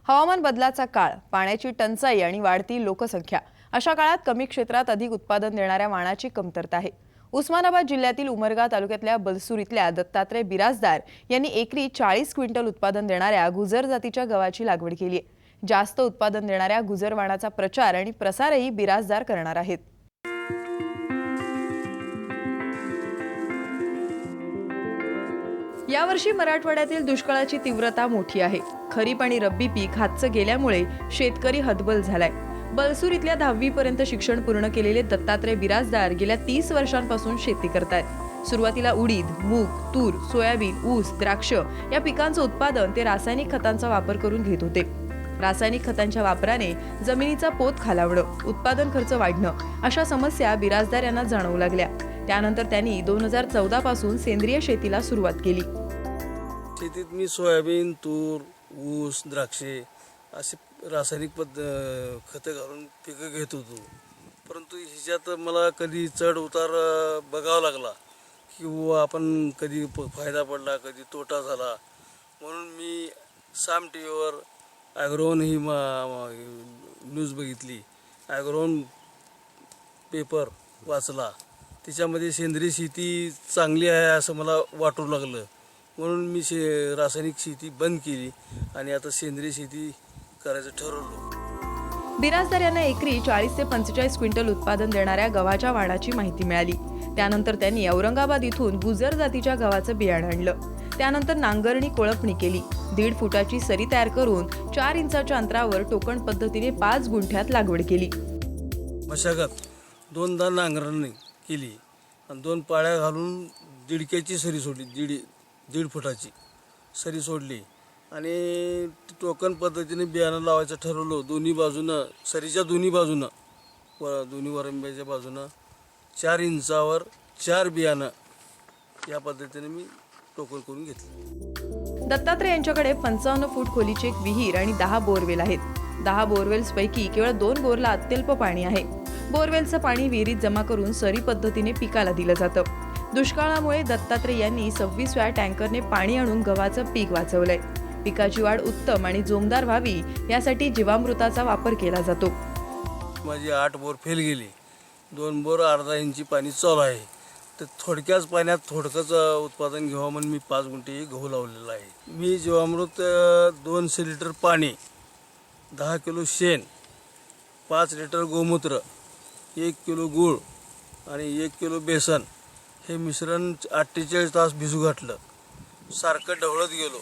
हवामान बदलाचा काळ, पाण्याची टंचाई आणि वाढती लोकसंख्या अशा काळात कमी क्षेत्रात अधिक उत्पादन देणाऱ्या वाणाची कमतरता आहे। उस्मानाबाद जिल्ह्यातील उमरगा तालुक्यातल्या बलसूर इथल्या दत्तात्रय बिराजदार यांनी एकरी 40 क्विंटल उत्पादन देणाऱ्या गुजर जातीच्या गव्हाची लागवड केली आहे। जास्त उत्पादन देणाऱ्या गुजर वाणाचा प्रचार आणि प्रसारही बिराजदार करणार आहेत। यावर्षी मराठवाड्यातील दुष्काळाची तीव्रता मोठी आहे। खरीप आणि रब्बी पीक हातचं गेल्यामुळे शेतकरी हतबल झालाय। बलसूर इथल्या 10वी पर्यंत शिक्षण पूर्ण केलेले दत्तात्रय बिराजदार गेल्या 30 वर्षांपासून शेती करतायत। सुरुवातीला उडीद, मूग, तूर, सोयाबीन, ऊस, द्राक्ष या पिकांचं उत्पादन ते रासायनिक खतांचा वापर करून घेत होते। रासायनिक खतांच्या वापराने जमिनीचा पोत खालावणं, उत्पादन खर्च वाढणं अशा समस्या बिराजदार यांना जाणवू लागल्या। त्यानंतर त्यांनी 2014 पासून सेंद्रिय शेतीला सुरुवात केली। शेतीत मी सोयाबीन, तूर, ऊस, द्राक्षे असे रासायनिक खतं घालून पिकं घेत होतो। परंतु ह्याच्यात मला कधी चढ उतार बघावा लागला किंवा आपण कधी फायदा पडला, कधी तोटा झाला। म्हणून मी साम टीव्हीवर ॲग्रोवन ही न्यूज बघितली, ॲग्रोवन पेपर वाचला। त्याच्यामध्ये सेंद्रिय शेती चांगली आहे असं मला वाटू लागलं। म्हणून मी रासायनिक शेती बंद केली आणि आता सेंद्रिय शेती करायचं ठरवलं। बिराजदार यांना एकरी 40 ते 45 क्विंटल उत्पादन देणाऱ्या गव्हाच्या वाणाची माहिती मिळाली। त्यानंतर त्यांनी औरंगाबाद इथून गुजर जातीच्या गव्हाचं बियाणं आणलं। त्यानंतर नांगरणी कोळपणी केली। 1.5 फुटाची सरी तयार करून 4 इंचाच्या अंतरावर टोकन पद्धतीने 5 गुंठ्यात लागवड केली। मशागत 2दा नांगरणी केली आणि 2 पाळ्या घालून दिडक्याची सरी सोडली, 1.5 फुटाची सरी सोडली आणि टोकन पद्धतीने बियाणं लावायचं ठरवलं। दोन्ही बाजूनं, सरीच्या दोन्ही बाजूनं दोन्ही वरंब्याच्या बाजूनं 4 इंचावर 4 बियाणं या पद्धतीने मी टोकन करून घेतलं। दत्तात्रय यांच्याकडे 55 फूट खोलीची एक विहीर आणि 10 बोरवेल आहेत। 10 बोरवेल्सपैकी केवळ 2 बोरला अत्यल्प पाणी आहे। बोरवेलचं पाणी विहिरीत जमा करून सरी पद्धतीने पिकाला दिलं जातं। दुष्काळामुळे दत्तात्रय यांनी 26व्या टँकरने पाणी आणून गव्हाचं पीक वाचवलंय। पिकाची वाढ उत्तम आणि जोमदार व्हावी यासाठी जीवामृताचा वापर केला जातो। माझी 8 बोर फेल गेली, 2 बोर अर्धा इंची पाणी चालू आहे। तर थोडक्याच पाण्यात थोडकंच उत्पादन घ्यावं म्हणून मी 5 गुंठे गहू लावलेला आहे। मी जीवामृत 200 लिटर पाणी, 10 किलो शेण, 5 लिटर गोमूत्र, 1 किलो गूळ आणि 1 किलो बेसन हे मिश्रण 48 तास भिजू घातलं। सारखं ढवळत गेलो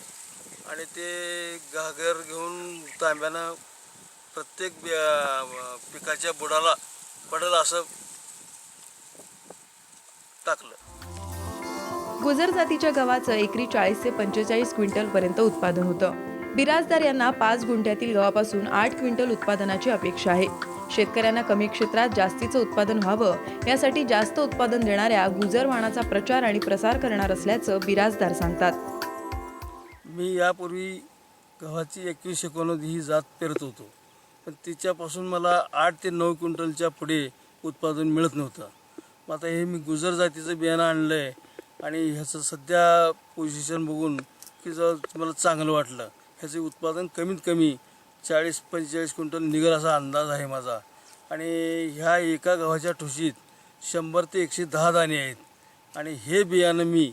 आणि ते घागर घेऊन तांब्यानं प्रत्येक पिकाच्या बुडाला पडल असं टाकलं। गुजर जातीच्या गव्हाचं एकरी 40 ते 45 क्विंटल पर्यंत उत्पादन होतं। बिराजदार यांना 5 गुंठ्यातील गव्हापासून 8 क्विंटल उत्पादनाची अपेक्षा आहे। शेतकऱ्यांना कमी क्षेत्रात जास्तीचं उत्पादन व्हावं यासाठी जास्त उत्पादन देणाऱ्या गुजर वाणाचा प्रचार आणि प्रसार करणार असल्याचं बिराजदार सांगतात। मी यापूर्वी गव्हाची 21-19 ही जात पेरत होतो, पण तिच्यापासून मला 8 ते 9 क्विंटलच्या पुढे उत्पादन मिळत नव्हतं। मग आता हे मी गुजर जातीचं बियाणं आणलं आहे आणि ह्याचं सध्या पोझिशन बघून की मला चांगलं वाटलं। ह्याचे उत्पादन कमीत कमी 40-45 क्विंटल निघेल असा अंदाज आहे माझा। आणि ह्या एका गव्हाच्या ठुशीत 100 ते 110 दाणे आहेत आणि हे बियाणं मी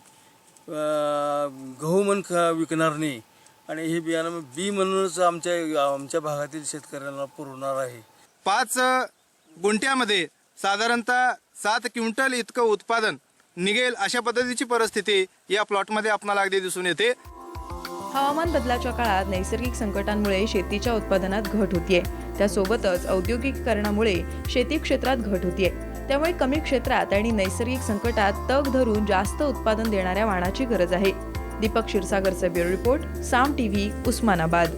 गहू म्हणून विकणार नाही आणि हे बियाणं बी म्हणूनच आमच्या भागातील शेतकऱ्यांना पुरवणार आहे। 5 गुंठ्यामध्ये साधारणतः 7 क्विंटल इतकं उत्पादन निघेल अशा पद्धतीची परिस्थिती या प्लॉटमध्ये आपल्याला अगदी दिसून येते। हवामान बदलाच्या काळात नैसर्गिक संकटांमुळे शेतीच्या उत्पादनात घट होतीये। त्यासोबतच औद्योगिकीकरणामुळे शेती क्षेत्रात घट होतीये। त्यामुळे कमी क्षेत्रात आणि नैसर्गिक संकटात तग धरून जास्त उत्पादन देणाऱ्या वाणाची गरज आहे। दीपक क्षीरसागरचा ब्युरो रिपोर्ट, साम टीव्ही, उस्मानाबाद।